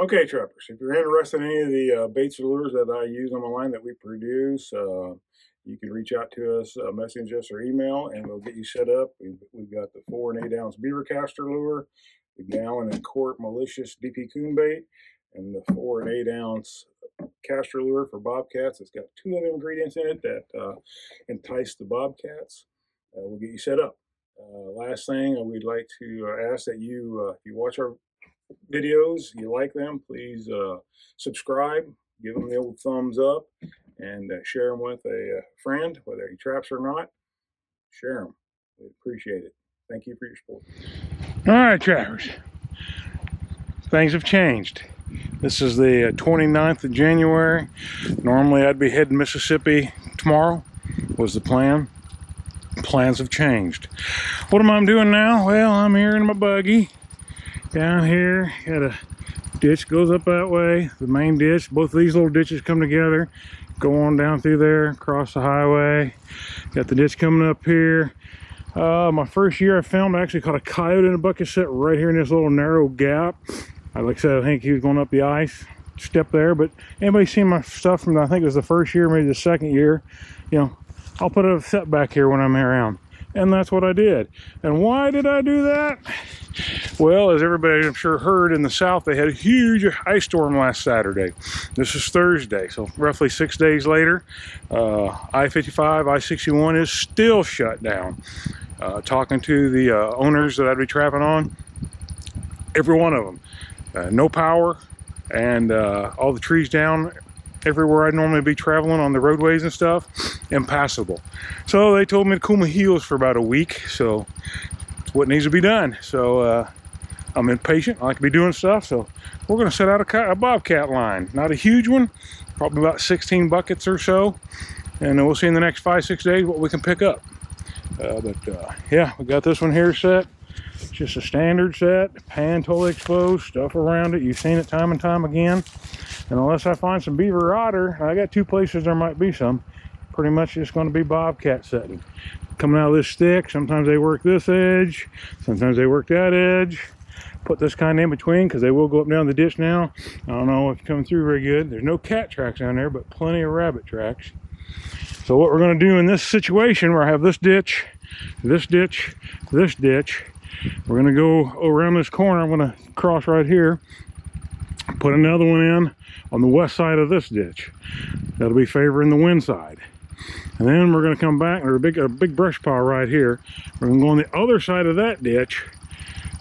Okay, trappers, if you're interested in any of the baits or lures that I use on my line that we produce, you can reach out to us, message us or email, and we'll get you set up. We've got the 4 and 8 ounce beaver caster lure, the gallon and quart malicious DP coon bait, and the 4 and 8 ounce caster lure for bobcats. It's got 2 other ingredients in it that entice the bobcats. We'll get you set up. Last thing, we'd like to ask that if you watch our videos, you like them, please subscribe, give them the old thumbs up, and share them with a friend, whether he traps or not. Share them. We appreciate it. Thank you for your support. All right, trappers. Things have changed. This is the 29th of January. Normally I'd be heading Mississippi tomorrow, was the plan. Plans have changed. What am I doing now? Well, I'm here in my buggy. Down here, got a ditch goes up that way, the main ditch. Both of these little ditches come together, go on down through there, across the highway. Got the ditch coming up here. My first year I filmed, I actually caught a coyote in a bucket set right here in this little narrow gap. Like I said, I think he was going up the ice, step there. But anybody seen my stuff from, I think it was the first year, maybe the second year, you know, I'll put a set back here when I'm around. And that's what I did. And why did I do that? Well, as everybody I'm sure heard, in the south they had a huge ice storm last Saturday. This is Thursday, so roughly 6 days later, I-55, I-61 is still shut down. Talking to the owners that I'd be trapping on, every one of them, no power, and all the trees down everywhere I'd normally be traveling on the roadways and stuff, impassable. So they told me to cool my heels for about a week, so it's what needs to be done. So I'm impatient, I like to be doing stuff, so we're gonna set out a bobcat line. Not a huge one, probably about 16 buckets or so, and we'll see in the next 5-6 days what we can pick up. Yeah, we got this one here set. It's just a standard set, pan totally exposed, stuff around it. You've seen it time and time again. And unless I find some beaver or otter, I got 2 places there might be some, pretty much just going to be bobcat setting. Coming out of this stick, sometimes they work this edge, sometimes they work that edge. Put this kind of in between because they will go up and down the ditch now. I don't know if it's coming through very good. There's no cat tracks down there, but plenty of rabbit tracks. So what we're going to do in this situation where I have this ditch, this ditch, this ditch, we're going to go around this corner. I'm going to cross right here, put another one in on the west side of this ditch. That'll be favoring the wind side. And then we're going to come back, there's a big brush pile right here. We're going to go on the other side of that ditch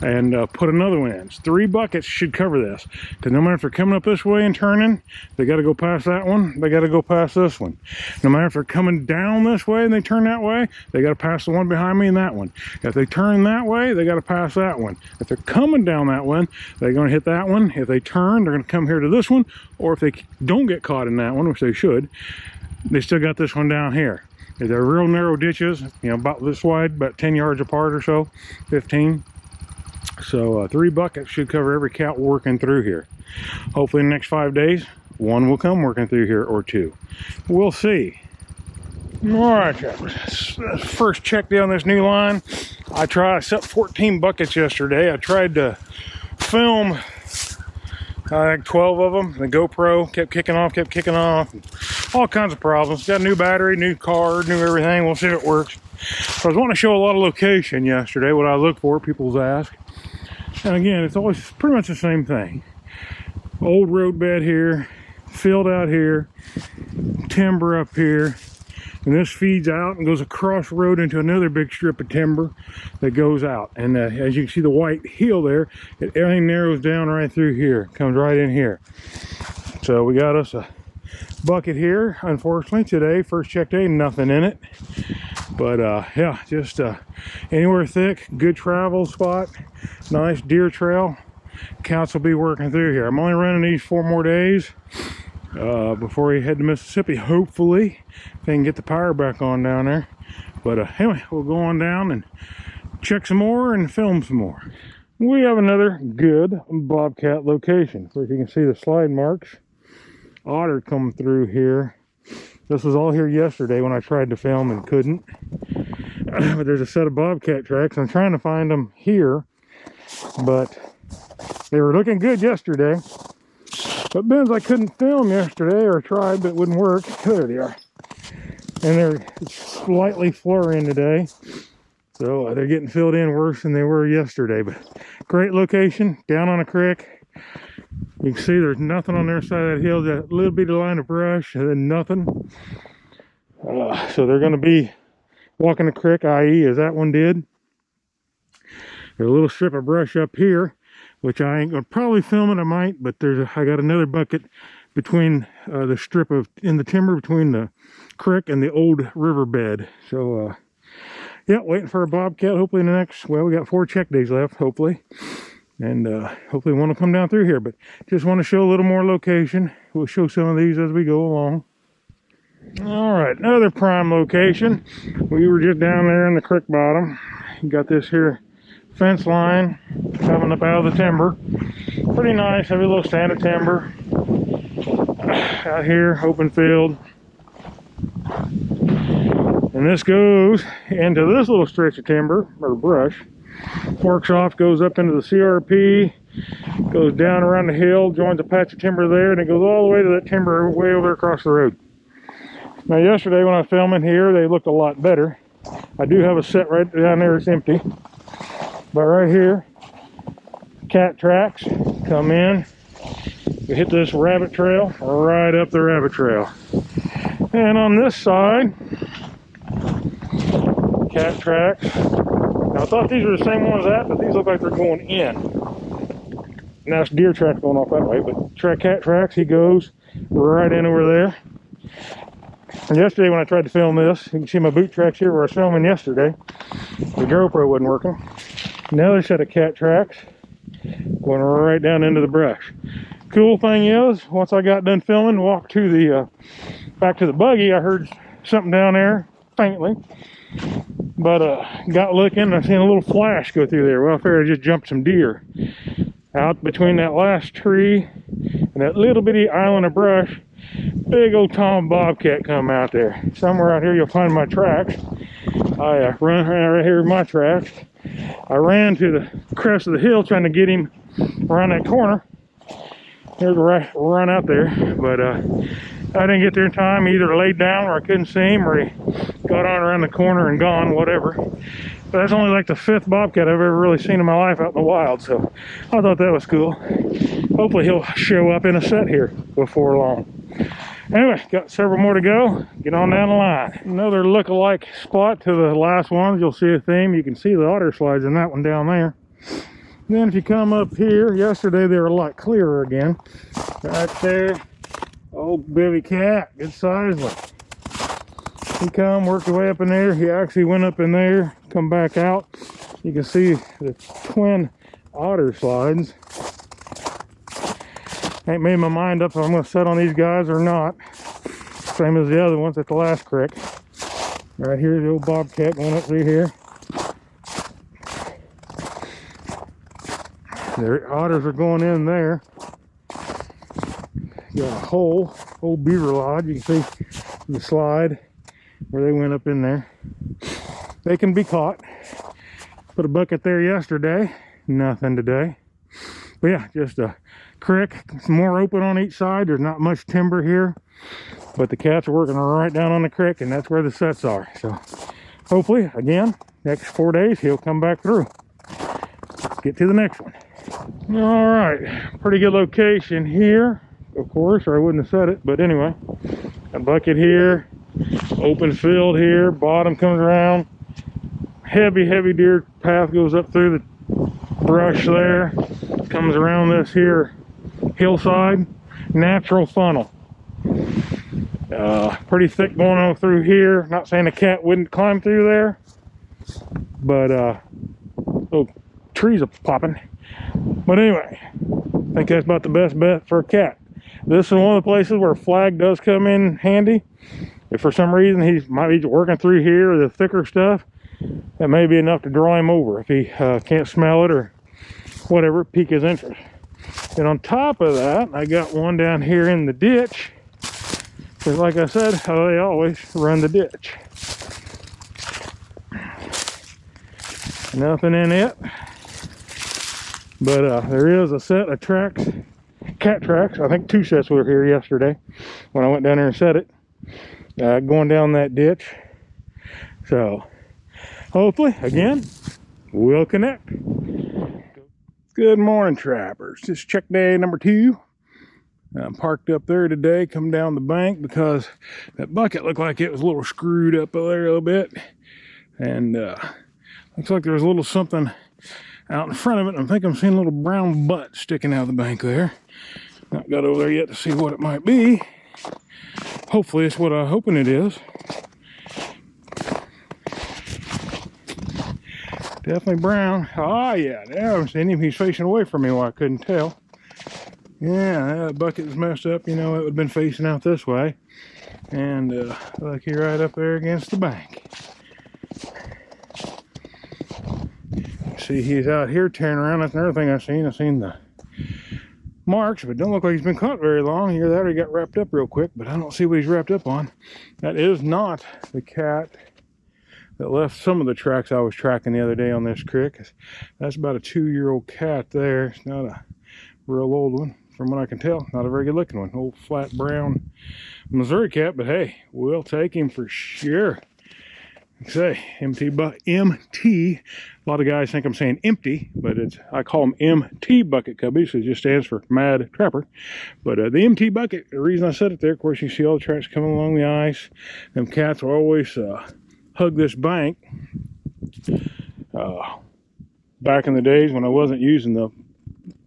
and put another one in. 3 buckets should cover this, because no matter if they're coming up this way and turning, they got to go past that one, they got to go past this one. No matter if they're coming down this way and they turn that way, they got to pass the one behind me and that one. If they turn that way, they got to pass that one. If they're coming down that one, they're going to hit that one. If they turn, they're going to come here to this one, or if they don't get caught in that one, which they should, they still got this one down here. They're real narrow ditches, you know, about this wide, about 10 yards apart or so, 15. So 3 buckets should cover every cat working through here. Hopefully in the next 5 days, 1 will come working through here, or 2. We'll see. All right, trappers. First check down this new line. I set 14 buckets yesterday. I tried to film, I think 12 of them. The GoPro kept kicking off. All kinds of problems. Got a new battery, new card, new everything. We'll see if it works. So I was wanting to show a lot of location yesterday, what I look for, people's ask. And again, it's always pretty much the same thing. Old road bed here, field out here, timber up here, and this feeds out and goes across the road into another big strip of timber that goes out. And as you can see the white heel there, everything narrows down right through here, comes right in here. So we got us a bucket here. Unfortunately today, first check day, nothing in it. But yeah, just anywhere thick, good travel spot, nice deer trail. Counts will be working through here. I'm only running these 4 more days before we head to Mississippi, hopefully, if they can get the power back on down there. But anyway, we'll go on down and check some more and film some more. We have another good bobcat location. Where you can see the slide marks. Otter coming through here. This was all here yesterday when I tried to film and couldn't. But there's a set of bobcat tracks. I'm trying to find them here, but they were looking good yesterday. But bins I couldn't film yesterday, or tried, but it wouldn't work. There they are. And they're slightly flurrying today. So they're getting filled in worse than they were yesterday. But great location, down on a creek. You can see there's nothing on their side of that hill. That little bitty line of brush, and then nothing. So they're going to be walking the creek, i.e. as that one did. There's a little strip of brush up here, which I ain't going to probably film it. I might, but I got another bucket between the strip of in the timber between the creek and the old riverbed. So yeah, waiting for a bobcat. Hopefully in the next, well, we got 4 check days left, hopefully. And hopefully one will come down through here. But just want to show a little more location. We'll show some of these as we go along. All right, another prime location. We were just down there in the creek bottom. You got this here fence line coming up out of the timber. Pretty nice, heavy little stand of timber. Out here, open field. And this goes into this little stretch of timber, or brush. Forks off, goes up into the CRP, goes down around the hill, joins a patch of timber there, and it goes all the way to that timber way over across the road. Now yesterday when I was filming here, they looked a lot better. I do have a set right down there, it's empty. But right here, cat tracks come in. We hit this rabbit trail, right up the rabbit trail. And on this side, cat tracks. Now I thought these were the same ones as that, but these look like they're going in. Now it's deer tracks going off that way, but cat tracks, he goes right in over there. And yesterday when I tried to film this, you can see my boot tracks here where I was filming yesterday. The GoPro wasn't working. Another set of cat tracks going right down into the brush. Cool thing is, once I got done filming, walked to the back to the buggy, I heard something down there faintly. But got looking and I seen a little flash go through there. Well, I figured I just jumped some deer. Out between that last tree and that little bitty island of brush, big old Tom Bobcat come out there. Somewhere out here you'll find my tracks. I run right here with my tracks. I ran to the crest of the hill trying to get him around that corner. There's a run out there, but I didn't get there in time. He either laid down or I couldn't see him, or he got on around the corner and gone, whatever. But that's only like the 5th bobcat I've ever really seen in my life out in the wild, so I thought that was cool. Hopefully he'll show up in a set here before long. Anyway, got several more to go. Get on down the line. Another look-alike spot to the last ones. You'll see a theme. You can see the otter slides in that one down there. Then if you come up here, yesterday they were a lot clearer again. Right there, old baby cat, good size one. He come, worked his way up in there. He actually went up in there, come back out. You can see the twin otter slides. Ain't made my mind up if I'm gonna set on these guys or not. Same as the other ones at the last creek. Right here's the old bobcat going up through here. The otters are going in there. Got a hole, old beaver lodge. You can see the slide where they went up in there. They can be caught. Put a bucket there yesterday, nothing today. But yeah, just a creek. It's more open on each side. There's not much timber here, but the cats are working right down on the creek, and that's where the sets are. So hopefully, again, next 4 days, he'll come back through. Let's get to the next one. All right, pretty good location here, of course, or I wouldn't have said it, but anyway, a bucket here, open field here, bottom comes around, heavy deer path goes up through the brush there, comes around this here hillside, natural funnel. Pretty thick going on through here. Not saying a cat wouldn't climb through there, but little trees are popping. But anyway, I think that's about the best bet for a cat. This is one of the places where a flag does come in handy. If for some reason he might be working through here or the thicker stuff, that may be enough to draw him over if he can't smell it or whatever, pique his interest. And on top of that, I got one down here in the ditch. Because like I said, they always run the ditch. Nothing in it. But there is a set of tracks cat tracks. I think 2 sets were here yesterday when I went down there and set it. Going down that ditch. So hopefully, again, we'll connect. Good morning, trappers. Just check day number 2. I'm parked up there today, come down the bank because that bucket looked like it was a little screwed up there a little bit. And looks like there's a little something out in front of it. I think I'm seeing a little brown butt sticking out of the bank there. Not got over there yet to see what it might be. Hopefully it's what I'm hoping it is. Definitely brown. Oh yeah, now I'm seeing him. He's facing away from me while I couldn't tell. Yeah, that bucket was messed up. You know, it would have been facing out this way. And look, he's right up there against the bank. See, he's out here tearing around. That's another thing I've seen. I've seen the marks, but it don't look like he's been caught very long. Here, that he got wrapped up real quick, but I don't see what he's wrapped up on. That is not the cat that left some of the tracks I was tracking the other day on this creek. That's about a 2-year-old cat there. It's not a real old one, from what I can tell. Not a very good looking one. Old flat brown Missouri cat, but hey, we'll take him for sure. Like I say, MT. A lot of guys think I'm saying empty, but I call him MT Bucket Cubby, so it just stands for MadTrapper. But the MT Bucket, the reason I said it there, of course, you see all the tracks coming along the ice. Them cats will always hug this bank. Back in the days when I wasn't using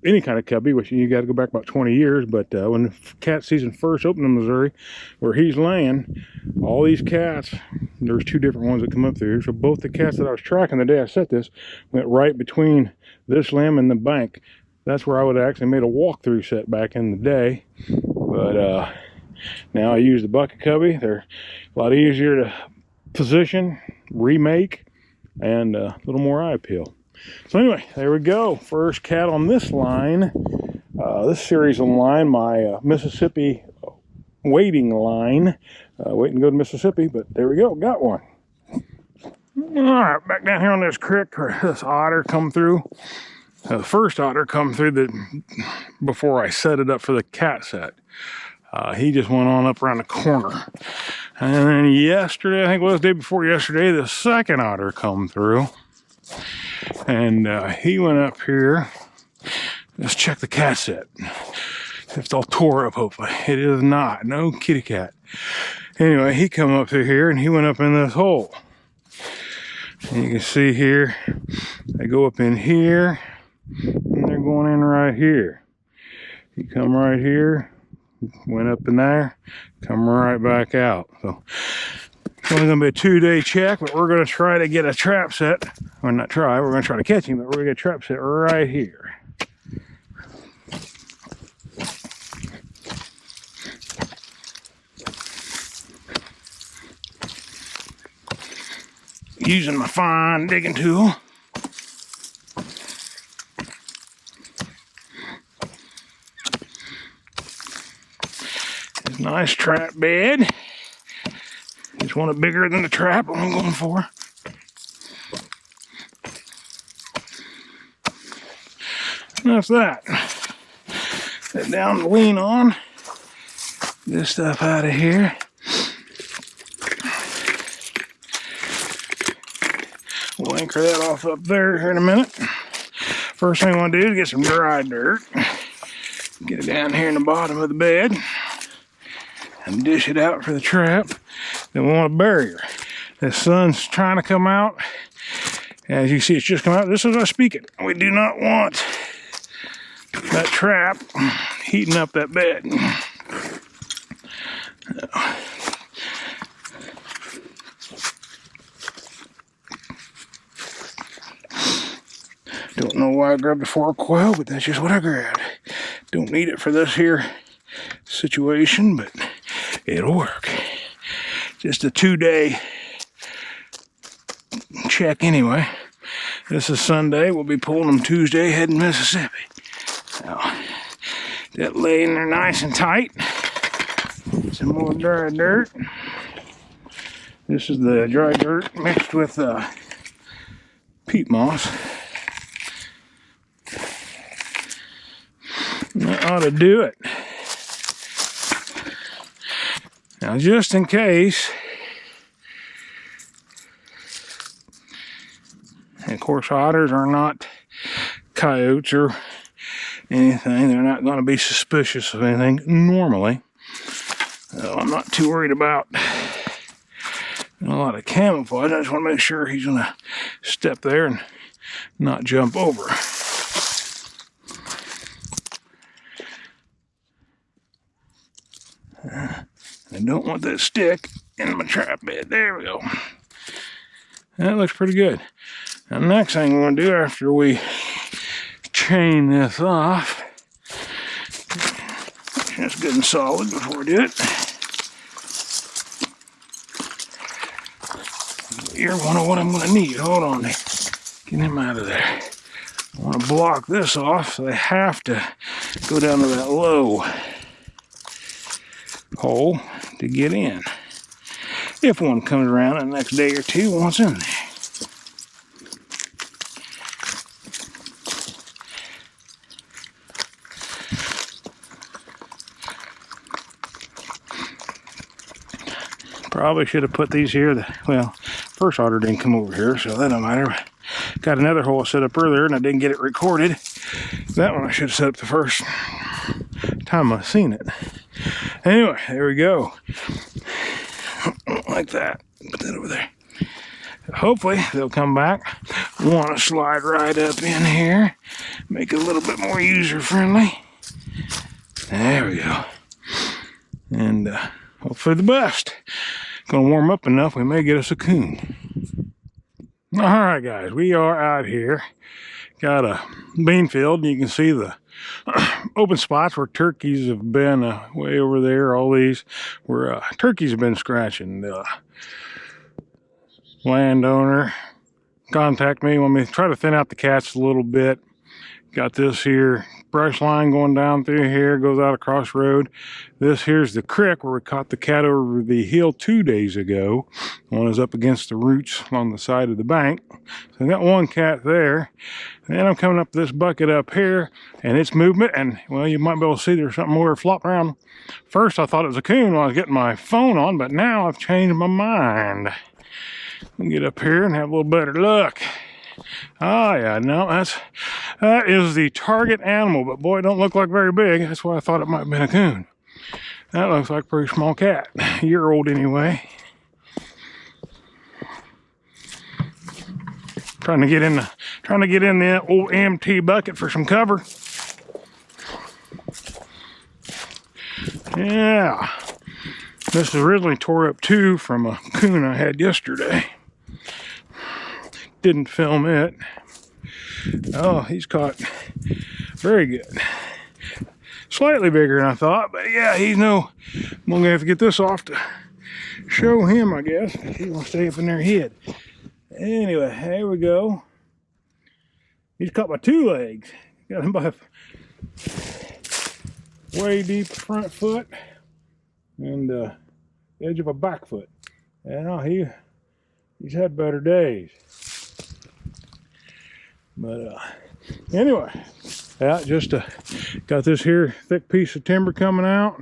any kind of cubby, which you got to go back about 20 years, but when cat season first opened in Missouri, where he's laying, all these cats, there's 2 different ones that come up through here. So both the cats that I was tracking the day I set this went right between this limb and the bank. That's where I would have actually made a walkthrough set back in the day. But now I use the bucket cubby. They're a lot easier to position, remake, and a little more eye appeal. So anyway, there we go. First cat on this line. This series of line, my Mississippi waiting line. Waiting to go to Mississippi, but there we go. Got one. All right, back down here on this creek where this otter come through. The first otter come through before I set it up for the cat set. He just went on up around the corner. And then yesterday, I think it was the day before yesterday, the second otter come through. And he went up here. Let's check the cat set. If it's all tore up, hopefully. It is not. No kitty cat. Anyway, he come up through here and he went up in this hole. And you can see here, they go up in here and they're going in right here. He come right here, went up in there, come right back out. So it's only going to be a 2-day check, but we're going to try to get a trap set. Well, not try, we're going to try to catch him, but we're going to get a trap set right here. Using my fine digging tool. It's a nice trap bed. Just want it bigger than the trap I'm going for. That's that. Sit down and lean on. This stuff out of here. We'll anchor that off up there here in a minute. First thing I want to do is get some dry dirt. Get it down here in the bottom of the bed. And dish it out for the trap. Then we want a barrier. The sun's trying to come out. As you see, it's just come out. This is us speaking. We do not want that trap heating up that bed. Don't know why I grabbed a 4 coil, but that's just what I grabbed. Don't need it for this here situation, but it'll work. Just a 2-day check anyway. This is Sunday. We'll be pulling them Tuesday, heading Mississippi. Now, that laying there nice and tight. Some more dry dirt. This is the dry dirt mixed with peat moss. ought to do it. Now, just in case, and of course, otters are not coyotes or anything. They're not going to be suspicious of anything normally. So I'm not too worried about a lot of camouflage. I just want to make sure he's going to step there and not jump over. I don't want that stick in my trap bed. There we go. That looks pretty good. Now, the next thing we're going to do after we chain this off, it's good and solid before we do it. You're one of what I'm going to need. Hold on. Get him out of there. I want to block this off, so they have to go down to that low hole to get in. If one comes around the next day or two, wants in there. Probably should have put these here. Well, first otter didn't come over here, so that don't matter. Got another hole set up earlier, and I didn't get it recorded. That one I should have set up the first time I seen it. Anyway, there we go. Like that. Put that over there. Hopefully they'll come back. Want to slide right up in here. Make it a little bit more user-friendly. There we go. And hopefully the best. Gonna warm up enough, we may get us a coon. Alright guys, we are out here. Got a bean field, and you can see the open spots where turkeys have been way over there. All these where turkeys have been scratching. The landowner contact me when we try to thin out the cats a little bit. Got this here brush line going down through here, goes out across the road. This here's the creek where we caught the cat over the hill 2 days ago. One is up against the roots along the side of the bank. So I got one cat there. And then I'm coming up this bucket up here, and it's movement, and well, you might be able to see there's something more flopping around. First I thought it was a coon when I was getting my phone on, but now I've changed my mind. I'll get up here and have a little better look. Oh yeah, no, that is the target animal, but boy, it don't look like very big. That's why I thought it might have been a coon. That looks like a pretty small cat. A year old anyway. Trying to get in the old MT bucket for some cover. Yeah. This originally tore up two from a coon I had yesterday. Didn't film it. Oh, he's caught very good. Slightly bigger than I thought, but yeah, he's no. I'm gonna have to get this off to show him, I guess. He's gonna stay up in their head. Anyway, here we go. He's caught by two legs. Got him by way deep front foot and edge of a back foot. And he's had better days. But anyway, yeah, just got this here thick piece of timber coming out.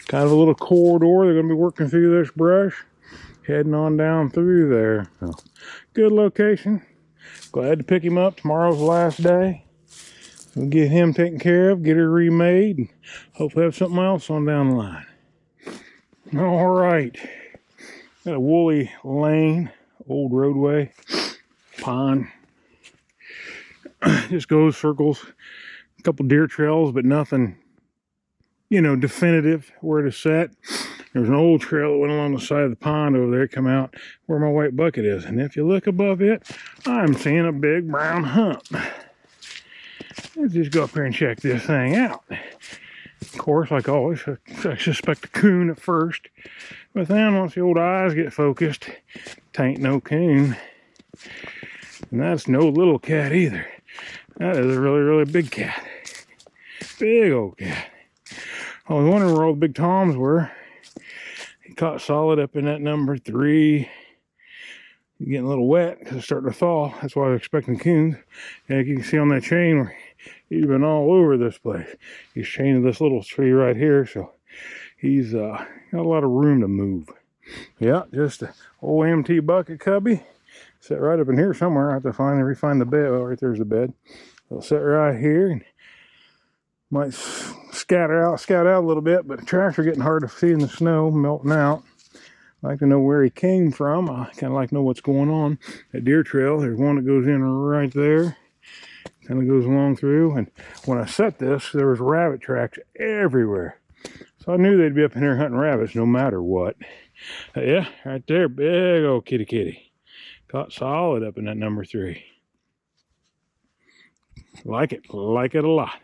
Kind of a little corridor. They're going to be working through this brush, heading on down through there. So, good location. Glad to pick him up. Tomorrow's the last day. We'll get him taken care of, get her remade, and hopefully have something else on down the line. All right. Got a woolly lane, old roadway, pond. Just goes, circles, a couple deer trails, but nothing, definitive where to set. There's an old trail that went along the side of the pond over there, come out where my white bucket is. And if you look above it, I'm seeing a big brown hump. Let's just go up here and check this thing out. Of course, like always, I suspect a coon at first. But then once the old eyes get focused, tain't no coon. And that's no little cat either. That is a really, really big cat. Big old cat. I was wondering where all the big toms were. He caught solid up in that number 3. He's getting a little wet because it's starting to thaw. That's why I was expecting coons. And you can see on that chain where He's been all over this place. He's chained to this little tree right here, so he's got a lot of room to move. Yeah, just an old MT Bucket Cubby. Sit right up in here somewhere. I have to refine the bed. Oh, right there's the bed. I'll sit right here and might scout out a little bit, but the tracks are getting hard to see in the snow, melting out. I'd like to know where he came from. I kind of like to know what's going on. That deer trail, there's one that goes in right there. Kind of goes along through. And when I set this, there was rabbit tracks everywhere. So I knew they'd be up in here hunting rabbits no matter what. Yeah, right there, big old kitty. Caught solid up in that number 3. Like it a lot.